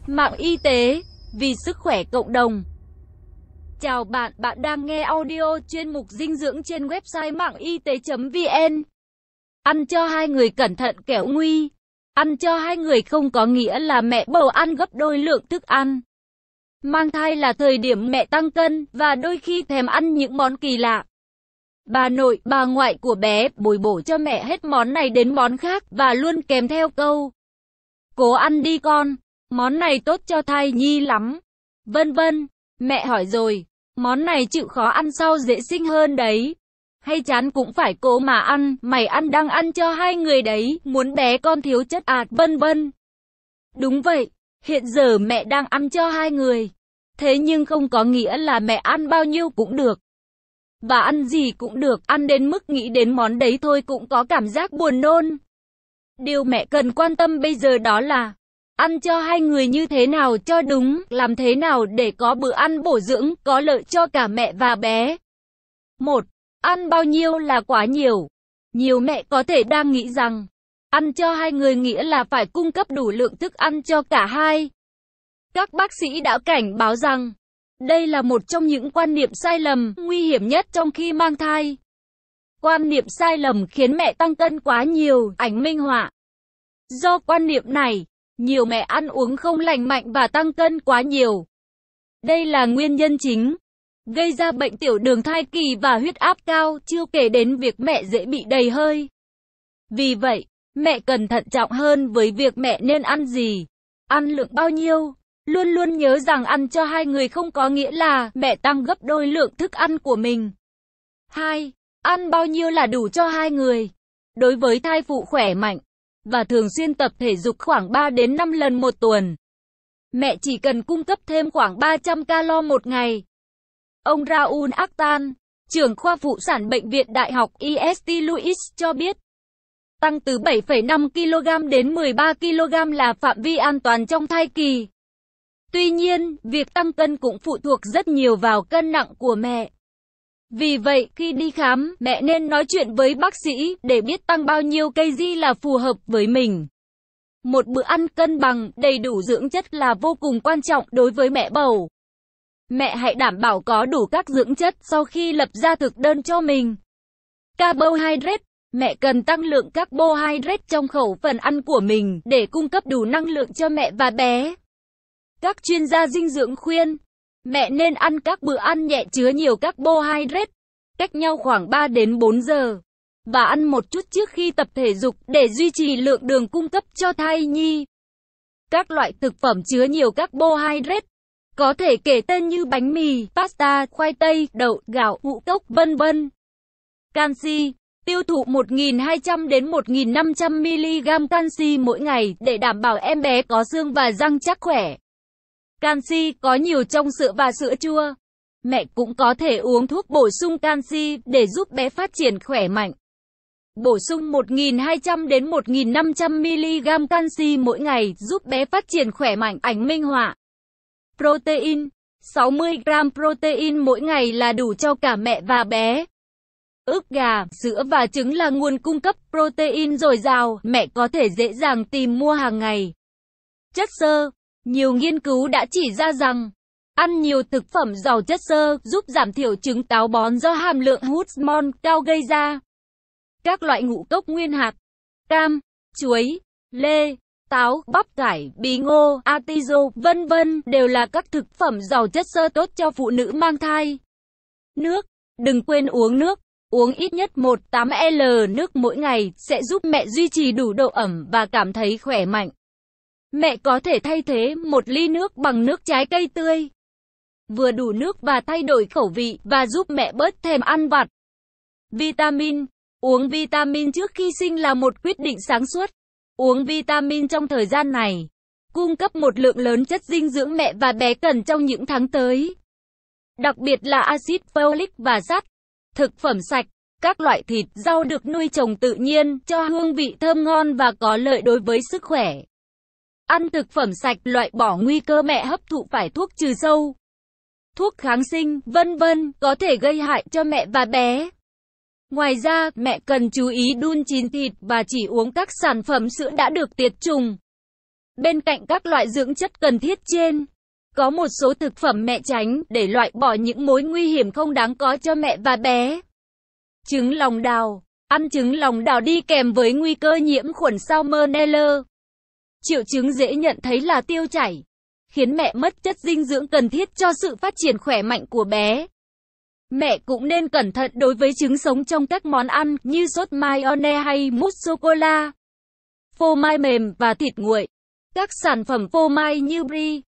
Mạng y tế, vì sức khỏe cộng đồng. Chào bạn, bạn đang nghe audio chuyên mục dinh dưỡng trên website mạng y tế.vn. Ăn cho hai người cẩn thận kẻo nguy. Ăn cho hai người không có nghĩa là mẹ bầu ăn gấp đôi lượng thức ăn. Mang thai là thời điểm mẹ tăng cân và đôi khi thèm ăn những món kỳ lạ. Bà nội, bà ngoại của bé bồi bổ cho mẹ hết món này đến món khác và luôn kèm theo câu: cố ăn đi con, món này tốt cho thai nhi lắm, vân vân. Mẹ hỏi rồi, món này chịu khó ăn sau dễ sinh hơn đấy. Hay chán cũng phải cố mà ăn, mày ăn đang ăn cho hai người đấy, muốn bé con thiếu chất vân vân. Đúng vậy, hiện giờ mẹ đang ăn cho hai người. Thế nhưng không có nghĩa là mẹ ăn bao nhiêu cũng được. Và ăn gì cũng được, ăn đến mức nghĩ đến món đấy thôi cũng có cảm giác buồn nôn. Điều mẹ cần quan tâm bây giờ đó là ăn cho hai người như thế nào cho đúng, làm thế nào để có bữa ăn bổ dưỡng, có lợi cho cả mẹ và bé. 1. Ăn bao nhiêu là quá nhiều. Nhiều mẹ có thể đang nghĩ rằng ăn cho hai người nghĩa là phải cung cấp đủ lượng thức ăn cho cả hai. Các bác sĩ đã cảnh báo rằng đây là một trong những quan niệm sai lầm, nguy hiểm nhất trong khi mang thai. Quan niệm sai lầm khiến mẹ tăng cân quá nhiều, ảnh minh họa. Do quan niệm này, nhiều mẹ ăn uống không lành mạnh và tăng cân quá nhiều. Đây là nguyên nhân chính gây ra bệnh tiểu đường thai kỳ và huyết áp cao, chưa kể đến việc mẹ dễ bị đầy hơi. Vì vậy, mẹ cần thận trọng hơn với việc mẹ nên ăn gì, ăn lượng bao nhiêu. Luôn luôn nhớ rằng ăn cho hai người không có nghĩa là mẹ tăng gấp đôi lượng thức ăn của mình. 2. Ăn bao nhiêu là đủ cho hai người. Đối với thai phụ khỏe mạnh và thường xuyên tập thể dục khoảng 3 đến 5 lần một tuần, mẹ chỉ cần cung cấp thêm khoảng 300 calo một ngày. Ông Raul Akhtar, trưởng khoa phụ sản Bệnh viện Đại học Est Louis cho biết, tăng từ 7,5 kg đến 13 kg là phạm vi an toàn trong thai kỳ. Tuy nhiên, việc tăng cân cũng phụ thuộc rất nhiều vào cân nặng của mẹ. Vì vậy, khi đi khám, mẹ nên nói chuyện với bác sĩ để biết tăng bao nhiêu kg là phù hợp với mình. Một bữa ăn cân bằng, đầy đủ dưỡng chất là vô cùng quan trọng đối với mẹ bầu. Mẹ hãy đảm bảo có đủ các dưỡng chất sau khi lập ra thực đơn cho mình. Carbohydrate. Mẹ cần tăng lượng carbohydrate trong khẩu phần ăn của mình để cung cấp đủ năng lượng cho mẹ và bé. Các chuyên gia dinh dưỡng khuyên, mẹ nên ăn các bữa ăn nhẹ chứa nhiều carbohydrate, cách nhau khoảng 3 đến 4 giờ, và ăn một chút trước khi tập thể dục để duy trì lượng đường cung cấp cho thai nhi. Các loại thực phẩm chứa nhiều carbohydrate có thể kể tên như bánh mì, pasta, khoai tây, đậu, gạo, ngũ cốc, vân vân. Canxi. Tiêu thụ 1.200 đến 1.500 mg canxi mỗi ngày để đảm bảo em bé có xương và răng chắc khỏe. Canxi có nhiều trong sữa và sữa chua. Mẹ cũng có thể uống thuốc bổ sung canxi để giúp bé phát triển khỏe mạnh. Bổ sung 1.200 đến 1.500 mg canxi mỗi ngày giúp bé phát triển khỏe mạnh, ảnh minh họa. Protein. 60 g protein mỗi ngày là đủ cho cả mẹ và bé. Ức gà, sữa và trứng là nguồn cung cấp protein dồi dào, mẹ có thể dễ dàng tìm mua hàng ngày. Chất xơ. Nhiều nghiên cứu đã chỉ ra rằng ăn nhiều thực phẩm giàu chất xơ giúp giảm thiểu chứng táo bón do hàm lượng hormone cao gây ra. Các loại ngũ cốc nguyên hạt, cam, chuối, lê, táo, bắp cải, bí ngô, atiso, vân vân đều là các thực phẩm giàu chất xơ tốt cho phụ nữ mang thai. Nước. Đừng quên uống nước. Uống ít nhất 1,8 l nước mỗi ngày sẽ giúp mẹ duy trì đủ độ ẩm và cảm thấy khỏe mạnh. Mẹ có thể thay thế 1 ly nước bằng nước trái cây tươi. Vừa đủ nước và thay đổi khẩu vị và giúp mẹ bớt thèm ăn vặt. Vitamin. Uống vitamin trước khi sinh là một quyết định sáng suốt. Uống vitamin trong thời gian này cung cấp một lượng lớn chất dinh dưỡng mẹ và bé cần trong những tháng tới. Đặc biệt là axit folic và sắt. Thực phẩm sạch. Các loại thịt, rau được nuôi trồng tự nhiên, cho hương vị thơm ngon và có lợi đối với sức khỏe. Ăn thực phẩm sạch loại bỏ nguy cơ mẹ hấp thụ phải thuốc trừ sâu, thuốc kháng sinh, vân vân, có thể gây hại cho mẹ và bé. Ngoài ra, mẹ cần chú ý đun chín thịt và chỉ uống các sản phẩm sữa đã được tiệt trùng. Bên cạnh các loại dưỡng chất cần thiết trên, có một số thực phẩm mẹ tránh để loại bỏ những mối nguy hiểm không đáng có cho mẹ và bé. Trứng lòng đào. Ăn trứng lòng đào đi kèm với nguy cơ nhiễm khuẩn Salmonella. Triệu chứng dễ nhận thấy là tiêu chảy, khiến mẹ mất chất dinh dưỡng cần thiết cho sự phát triển khỏe mạnh của bé. Mẹ cũng nên cẩn thận đối với trứng sống trong các món ăn như sốt mayonnaise hay mousse sô-cô-la, phô mai mềm và thịt nguội. Các sản phẩm phô mai như brie,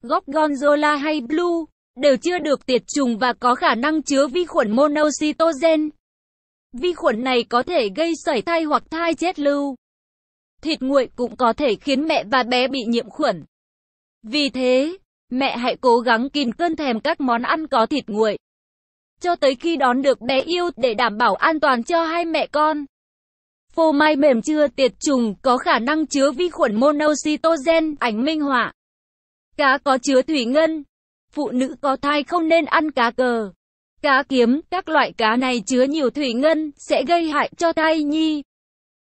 gorgonzola hay blue đều chưa được tiệt trùng và có khả năng chứa vi khuẩn monocytogen. Vi khuẩn này có thể gây sảy thai hoặc thai chết lưu. Thịt nguội cũng có thể khiến mẹ và bé bị nhiễm khuẩn. Vì thế, mẹ hãy cố gắng kìm cơn thèm các món ăn có thịt nguội cho tới khi đón được bé yêu để đảm bảo an toàn cho hai mẹ con. Phô mai mềm chưa tiệt trùng có khả năng chứa vi khuẩn monocytogen. Ảnh minh họa. Cá có chứa thủy ngân. Phụ nữ có thai không nên ăn cá cờ, cá kiếm. Các loại cá này chứa nhiều thủy ngân, sẽ gây hại cho thai nhi.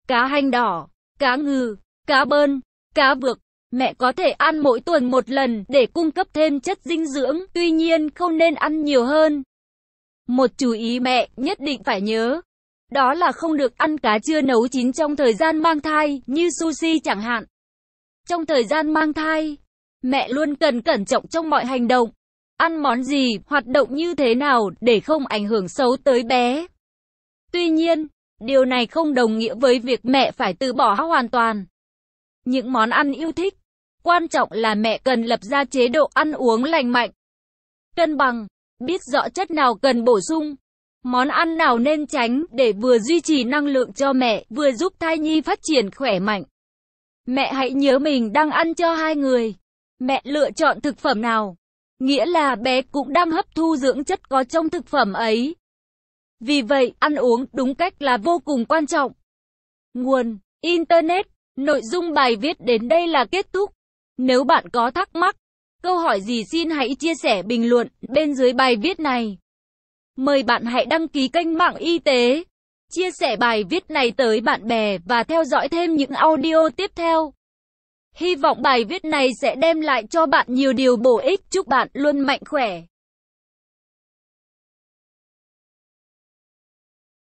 Cá hành đỏ, cá ngừ, cá bơn, cá vược. Mẹ có thể ăn mỗi tuần một lần để cung cấp thêm chất dinh dưỡng, tuy nhiên không nên ăn nhiều hơn. Một chú ý mẹ nhất định phải nhớ, đó là không được ăn cá chưa nấu chín trong thời gian mang thai, như sushi chẳng hạn. Trong thời gian mang thai, mẹ luôn cần cẩn trọng trong mọi hành động. Ăn món gì, hoạt động như thế nào để không ảnh hưởng xấu tới bé. Tuy nhiên, điều này không đồng nghĩa với việc mẹ phải từ bỏ hoàn toàn những món ăn yêu thích. Quan trọng là mẹ cần lập ra chế độ ăn uống lành mạnh, cân bằng, biết rõ chất nào cần bổ sung, món ăn nào nên tránh để vừa duy trì năng lượng cho mẹ, vừa giúp thai nhi phát triển khỏe mạnh. Mẹ hãy nhớ mình đang ăn cho hai người. Mẹ lựa chọn thực phẩm nào, nghĩa là bé cũng đang hấp thu dưỡng chất có trong thực phẩm ấy. Vì vậy, ăn uống đúng cách là vô cùng quan trọng. Nguồn: Internet. Nội dung bài viết đến đây là kết thúc. Nếu bạn có thắc mắc, câu hỏi gì xin hãy chia sẻ bình luận bên dưới bài viết này. Mời bạn hãy đăng ký kênh Mạng Y tế, chia sẻ bài viết này tới bạn bè và theo dõi thêm những audio tiếp theo. Hy vọng bài viết này sẽ đem lại cho bạn nhiều điều bổ ích. Chúc bạn luôn mạnh khỏe.